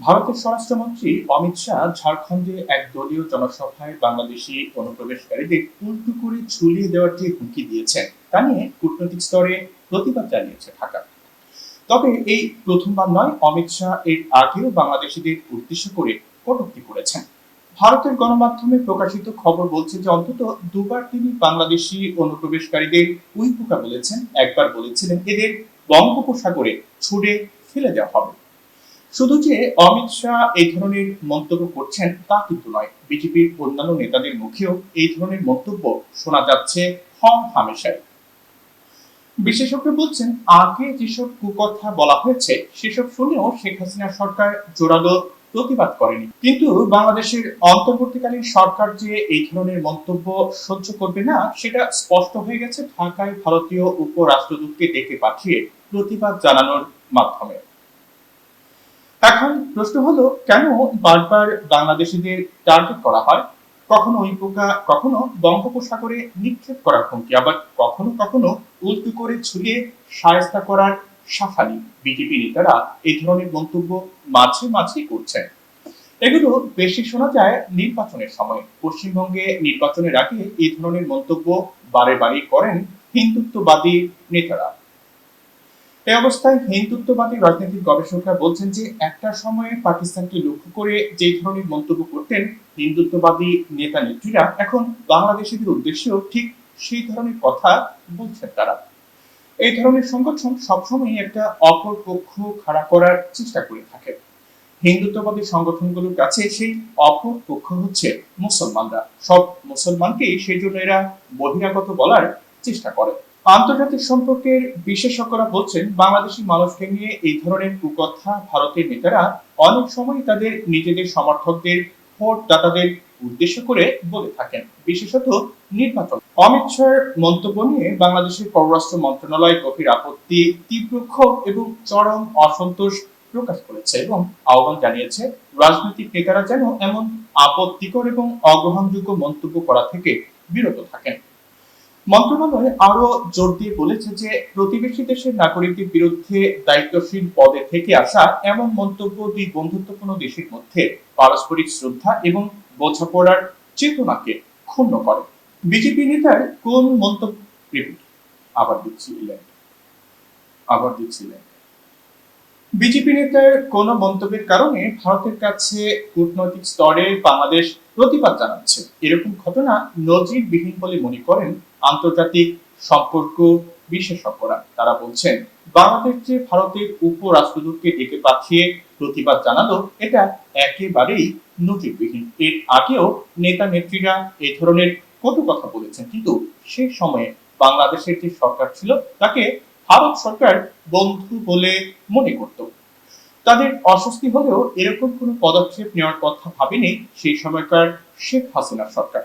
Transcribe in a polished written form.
ভারতের স্বরাষ্ট্রমন্ত্রী অমিত শাহ ঝাড়খণ্ডে এক দলীয় জনসভায় বাংলাদেশি অনুপ্রবেশকারীদের উল্টো করে ঝুলিয়ে দেওয়ার যে হুমকি দিয়েছেন তা নিয়ে কূটনৈতিক স্তরে প্রতিবাদ জানিয়েছে ঢাকা। তবে এই প্রথমবার নয়, অমিত শাহ এর আগেও বাংলাদেশিদের উদ্দেশ্য করে কটূক্তি করেছেন। ভারতের গণমাধ্যমে প্রকাশিত খবর বলছে যে অন্তত দুবার তিনি বাংলাদেশি অনুপ্রবেশকারীদের উইপোকা বলেছেন। একবার বলেছিলেন এদের বঙ্গোপসাগরে ছুড়ে ফেলে দেওয়া হবে। শুধু যে অমিত শাহ এই ধরনের মন্তব্য করছেন তা কিন্তু নয়, বিজেপির অন্যান্য নেতাদের মুখেও এই ধরনের মন্তব্য শোনা যাচ্ছে হম হামেশাই। বিশেষজ্ঞ বলছেন আগে যেসব কুকথা বলা হয়েছে সেসব শুনেও শেখ হাসিনা সরকার জোরালো প্রতিবাদ করেনি, কিন্তু বাংলাদেশের অন্তর্বর্তীকালীন সরকার যে এই ধরনের মন্তব্য সহ্য করবে না সেটা স্পষ্ট হয়ে গেছে ঢাকায় ভারতীয় উপরাষ্ট্রদূতকে ডেকে পাঠিয়ে প্রতিবাদ জানানোর মাধ্যমে। এখন প্রশ্ন হলো, কেন বারবার বাংলাদেশিদের টার্গেট করা হয়? কখনো ওই পোকা, কখনো বঙ্গোপসাগরে নিক্ষেপ করার হুমকি, আবার কখনো কখনো উল্টো করে ছুঁড়ে শায়েস্তা করার সাফালি। বিজেপি নেতারা এই ধরনের মন্তব্য মাঝে মাঝে করছেন। এগুলো বেশি শোনা যায় নির্বাচনের সময়। পশ্চিমবঙ্গে নির্বাচনের আগে এই ধরনের মন্তব্য বারে বারে করেন হিন্দুত্ববাদী নেতারা। এই অবস্থায় হিন্দুত্ববাদী রাজনৈতিক গবেষকরা বলছেন যে একটা সময়ে পাকিস্তানকে লক্ষ্য করে যে ধরনের মন্তব্য করতেন হিন্দুত্ববাদী নেতা নেত্রীরা, এখন বাংলাদেশিদের উদ্দেশ্যেও ঠিক সেই ধরনের কথা বলছেন তারা। এই ধরনের সংগঠন সবসময় একটা অপর পক্ষ খাড়া করার চেষ্টা করে থাকে। হিন্দুত্ববাদী সংগঠনগুলোর কাছে সেই অপর পক্ষ হচ্ছে মুসলমানরা। সব মুসলমানকেই সেই জন্য এরা বহিরাগত বলার চেষ্টা করে। আন্তর্জাতিক সম্পর্কের বিশেষজ্ঞরা বলছেন বাংলাদেশি মানুষকে নিয়ে এই ধরনের কুকথা ভারতের নেতারা অনেক সময় তাদের নিজেদের সমর্থকদের, ভোটদাতাদের উদ্দেশ্য করে বলে থাকেন, বিশেষত নির্বাচন। অমিত শাহর মন্তব্য নিয়ে বাংলাদেশের পররাষ্ট্র মন্ত্রণালয় গভীর আপত্তি, তীব্র ক্ষোভ এবং চরম অসন্তোষ প্রকাশ করেছে এবং আহ্বান জানিয়েছে রাজনৈতিক নেতারা যেন এমন আপত্তিকর এবং অগ্রহণযোগ্য মন্তব্য করা থেকে বিরত থাকেন। মন্ত্রণালয় আরো জোর দিয়ে বলেছে যে প্রতিবেশী দেশের নাগরিকদের বিরুদ্ধে দায়িত্বশীল পদে থেকে আসা এমন মন্তব্য দুই বন্ধুত্বপূর্ণ দেশের মধ্যে পারস্পরিক শ্রদ্ধা এবং বোঝাপড়ার চেতনাকে ক্ষুণ্ণ করে। বিজেপি নেতার কোন মন্তব্য, আবার দিচ্ছিলেন বিজেপি নেতার কোন মন্তব্যের কারণে ভারতের কাছে কূটনৈতিক স্তরে বাংলাদেশ প্রতিবাদ জানাচ্ছে, এরকম ঘটনা নজিরবিহীন বলে মনে করেন আন্তর্জাতিক সম্পর্ক বিশেষজ্ঞরা। তারা বলছেন বাংলাদেশ যে ভারতের উপরাষ্ট্রদূতকে ডেকে পাঠিয়ে প্রতিবাদ জানালো এটা একেবারেই নজিরবিহীন। এর আগেও নেতা নেত্রীরা এই ধরনের কটু কথা বলেছেন, কিন্তু সে সময়ে বাংলাদেশের যে সরকার ছিল তাকে ভারত সরকার বন্ধু বলে মনে করত। তাদের অস্বস্তি হলেও এরকম কোনো পদক্ষেপ নেওয়ার কথা ভাবেনি সেই সময়কার শেখ হাসিনা সরকার।